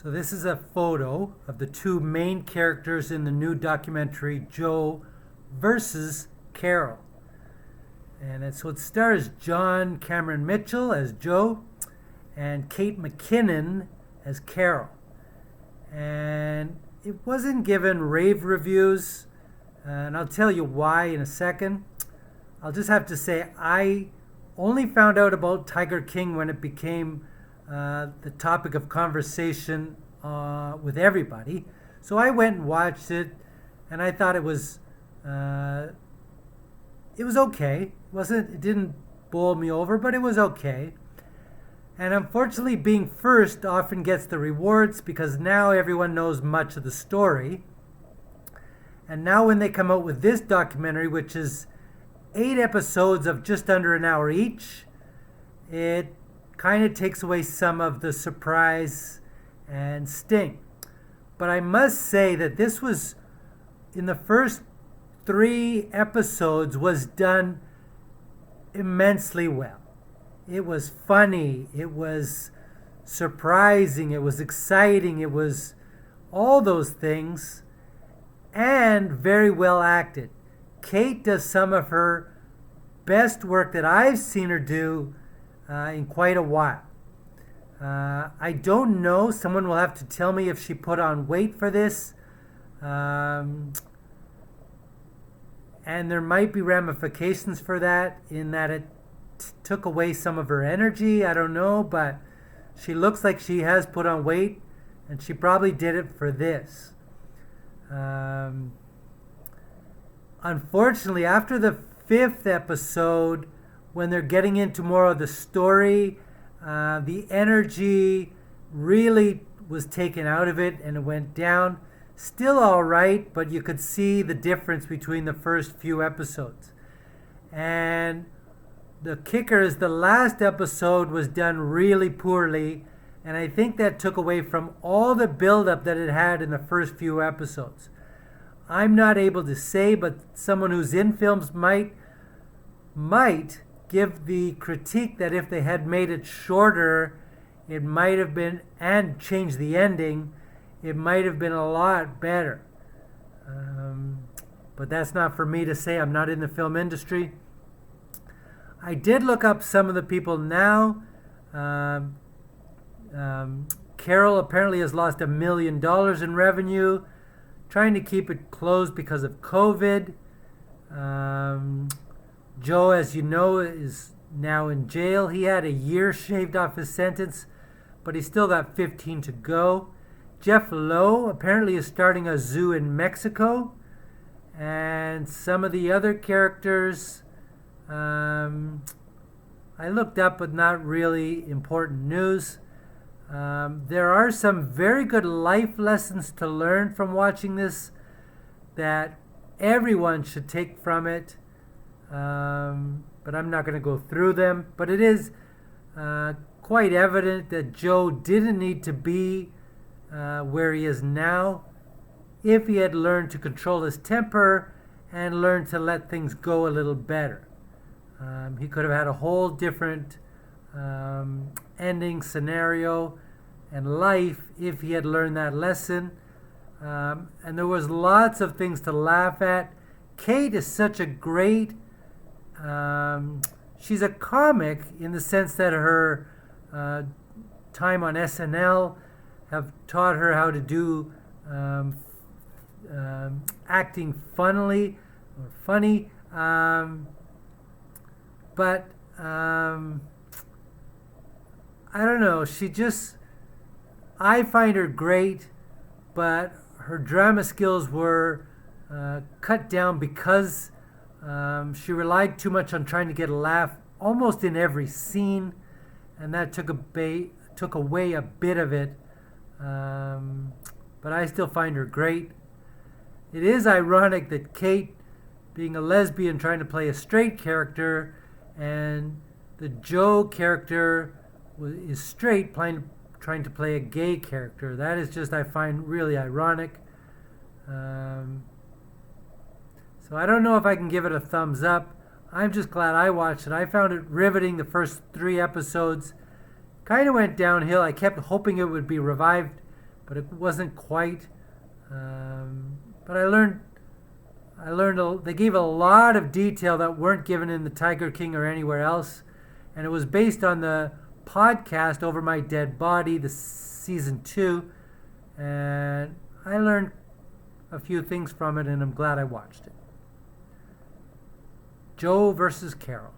So this is a photo of the two main characters in the new documentary Joe versus Carole. And it stars John Cameron Mitchell as Joe and Kate McKinnon as Carole. And it wasn't given rave reviews, and I'll tell you why in a second. I'll just have to say I only found out about Tiger King when it became the topic of conversation with everybody. So I went and watched it, and I thought it was okay. It didn't bowl me over, but it was okay. And unfortunately, being first often gets the rewards because now everyone knows much of the story. And now when they come out with this documentary, which is 8 episodes of just under an hour each, it kind of takes away some of the surprise and sting. But I must say that this was, in the first 3 episodes, was done immensely well. It was funny, it was surprising, it was exciting, it was all those things, and very well acted. Kate does some of her best work that I've seen her do in quite a while. I don't know. Someone will have to tell me if she put on weight for this. And there might be ramifications for that in that it took away some of her energy. I don't know, but she looks like she has put on weight, and she probably did it for this. Unfortunately, after the 5th episode, when they're getting into more of the story, the energy really was taken out of it and it went down. Still all right, but you could see the difference between the first few episodes. And the kicker is the last episode was done really poorly, and I think that took away from all the build-up that it had in the first few episodes. I'm not able to say, but someone who's in films might give the critique that if they had made it shorter, it might have been, and changed the ending, it might have been a lot better. But that's not for me to say. I'm not in the film industry. I did look up some of the people now. Carole apparently has lost $1 million in revenue, trying to keep it closed because of COVID. Joe, as you know, is now in jail. He had a year shaved off his sentence, but he still got 15 to go. Jeff Lowe apparently is starting a zoo in Mexico. And some of the other characters, I looked up, but not really important news. There are some very good life lessons to learn from watching this that everyone should take from it. But I'm not going to go through them. But it is quite evident that Joe didn't need to be where he is now if he had learned to control his temper and learned to let things go a little better. He could have had a whole different ending scenario and life if he had learned that lesson. And there was lots of things to laugh at. Kate is such a great... she's a comic in the sense that her time on SNL have taught her how to do acting funny. But I don't know. I find her great, but her drama skills were cut down because she relied too much on trying to get a laugh almost in every scene, and that took away a bit of it. But I still find her great. It is ironic that Kate, being a lesbian trying to play a straight character, and the Joe character is straight trying to play a gay character. That is just, I find, really ironic. So I don't know if I can give it a thumbs up. I'm just glad I watched it. I found it riveting the first 3 episodes. Kind of went downhill. I kept hoping it would be revived but it wasn't quite. But I learned. They gave a lot of detail that weren't given in the Tiger King or anywhere else, and it was based on the podcast Over My Dead Body, the season 2, and I learned a few things from it, and I'm glad I watched it. Joe versus Carole.